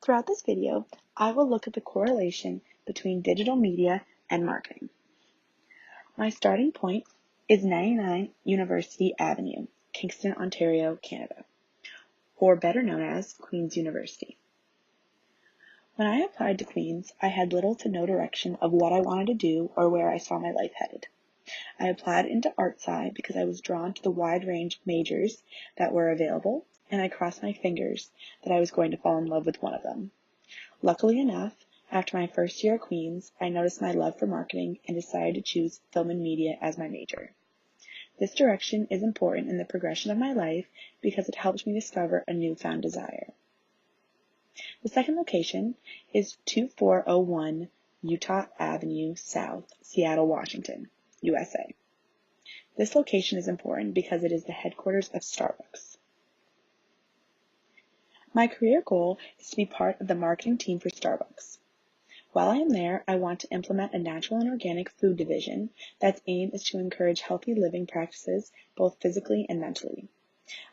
Throughout this video, I will look at the correlation between digital media and marketing. My starting point is 99 University Avenue, Kingston, Ontario, Canada, or better known as Queen's University. When I applied to Queen's, I had little to no direction of what I wanted to do or where I saw my life headed. I applied into Art Sci because I was drawn to the wide range of majors that were available, and I crossed my fingers that I was going to fall in love with one of them. Luckily enough, after my first year at Queen's, I noticed my love for marketing and decided to choose film and media as my major. This direction is important in the progression of my life because it helped me discover a newfound desire. The second location is 2401 Utah Avenue South, Seattle, Washington, USA. This location is important because it is the headquarters of Starbucks. My career goal is to be part of the marketing team for Starbucks. While I am there, I want to implement a natural and organic food division that's aim is to encourage healthy living practices both physically and mentally.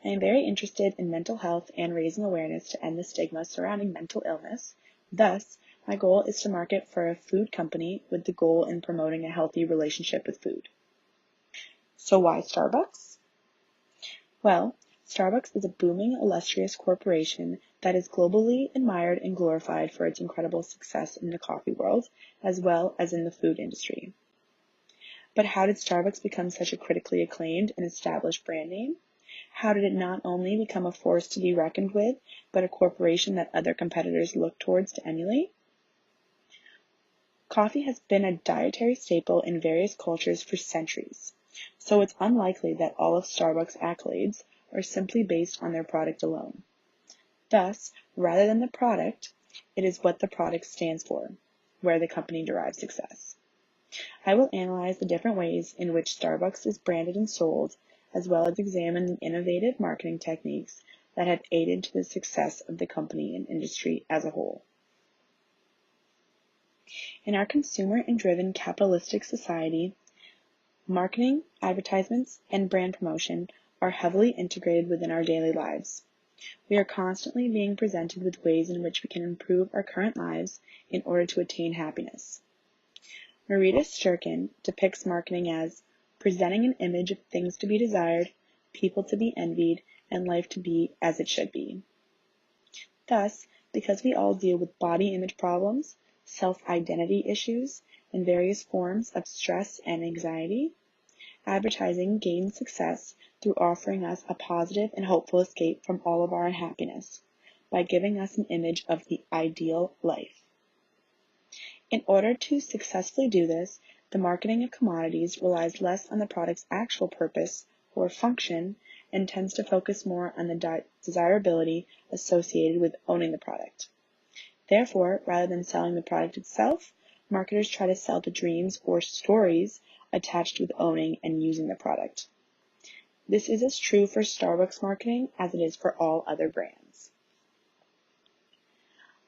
I am very interested in mental health and raising awareness to end the stigma surrounding mental illness. Thus, my goal is to market for a food company with the goal in promoting a healthy relationship with food. So why Starbucks? Well, Starbucks is a booming, illustrious corporation that is globally admired and glorified for its incredible success in the coffee world, as well as in the food industry. But how did Starbucks become such a critically acclaimed and established brand name? How did it not only become a force to be reckoned with, but a corporation that other competitors look towards to emulate? Coffee has been a dietary staple in various cultures for centuries, so it's unlikely that all of Starbucks' accolades are simply based on their product alone. Thus, rather than the product, it is what the product stands for, where the company derives success. I will analyze the different ways in which Starbucks is branded and sold, as well as examine the innovative marketing techniques that have aided to the success of the company and industry as a whole. In our consumer and driven capitalistic society, marketing, advertisements, and brand promotion are heavily integrated within our daily lives. We are constantly being presented with ways in which we can improve our current lives in order to attain happiness. Marita Sturken depicts marketing as presenting an image of things to be desired, people to be envied, and life to be as it should be. Thus, because we all deal with body image problems, self-identity issues, and various forms of stress and anxiety, advertising gains success through offering us a positive and hopeful escape from all of our unhappiness by giving us an image of the ideal life. In order to successfully do this, the marketing of commodities relies less on the product's actual purpose or function and tends to focus more on the desirability associated with owning the product. Therefore, rather than selling the product itself, marketers try to sell the dreams or stories attached with owning and using the product. This is as true for Starbucks marketing as it is for all other brands.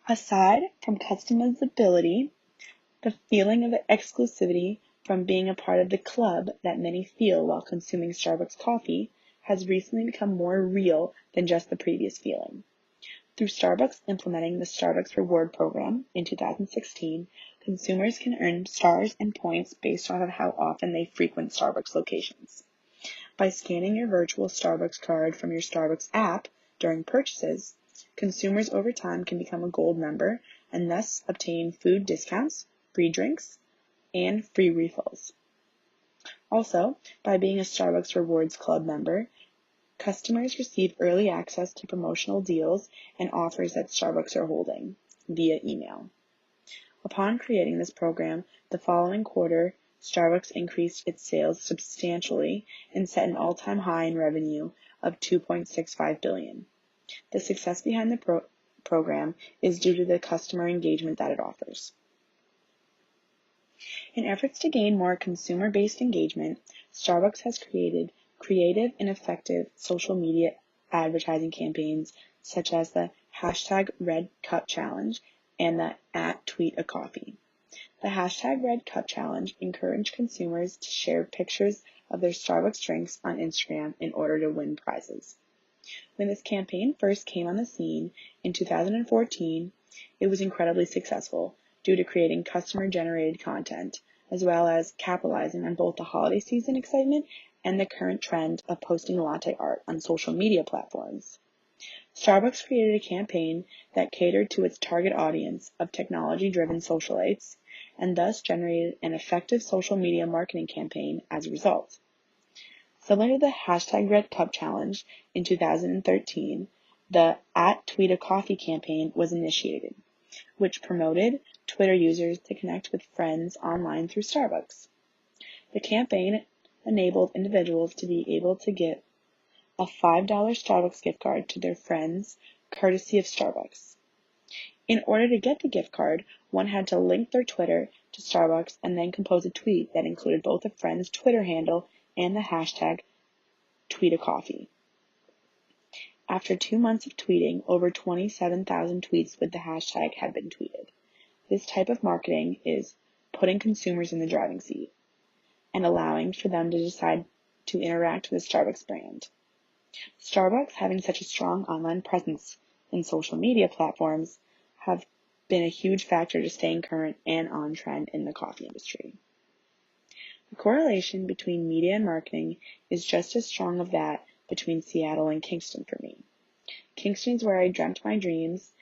Aside from customizability, the feeling of exclusivity from being a part of the club that many feel while consuming Starbucks coffee has recently become more real than just the previous feeling. Through Starbucks implementing the Starbucks Reward Program in 2016, consumers can earn stars and points based off of how often they frequent Starbucks locations. By scanning your virtual Starbucks card from your Starbucks app during purchases, consumers over time can become a gold member and thus obtain food discounts, free drinks, and free refills. Also, by being a Starbucks Rewards Club member, customers receive early access to promotional deals and offers that Starbucks are holding via email. Upon creating this program, the following quarter, Starbucks increased its sales substantially and set an all-time high in revenue of $2.65 billion. The success behind the program is due to the customer engagement that it offers. In efforts to gain more consumer-based engagement, Starbucks has created creative and effective social media advertising campaigns such as the #RedCup Challenge and the @TweetACoffee. The #RedCup Challenge encouraged consumers to share pictures of their Starbucks drinks on Instagram in order to win prizes. When this campaign first came on the scene in 2014, it was incredibly successful due to creating customer-generated content, as well as capitalizing on both the holiday season excitement and the current trend of posting latte art on social media platforms. Starbucks created a campaign that catered to its target audience of technology-driven socialites and thus generated an effective social media marketing campaign as a result. Similar to the #RedCup challenge in 2013, the @TweetACoffee campaign was initiated, which promoted Twitter users to connect with friends online through Starbucks. The campaign enabled individuals to be able to get a $5 Starbucks gift card to their friends, courtesy of Starbucks. In order to get the gift card, one had to link their Twitter to Starbucks and then compose a tweet that included both a friend's Twitter handle and the #TweetACoffee. After 2 months of tweeting, over 27,000 tweets with the hashtag had been tweeted. This type of marketing is putting consumers in the driving seat and allowing for them to decide to interact with the Starbucks brand. Starbucks, having such a strong online presence in social media platforms, have been a huge factor to staying current and on trend in the coffee industry. The correlation between media and marketing is just as strong as that between Seattle and Kingston for me. Kingston is where I dreamt my dreams,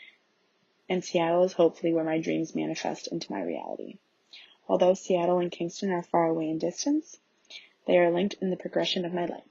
and Seattle is hopefully where my dreams manifest into my reality. Although Seattle and Kingston are far away in distance, they are linked in the progression of my life.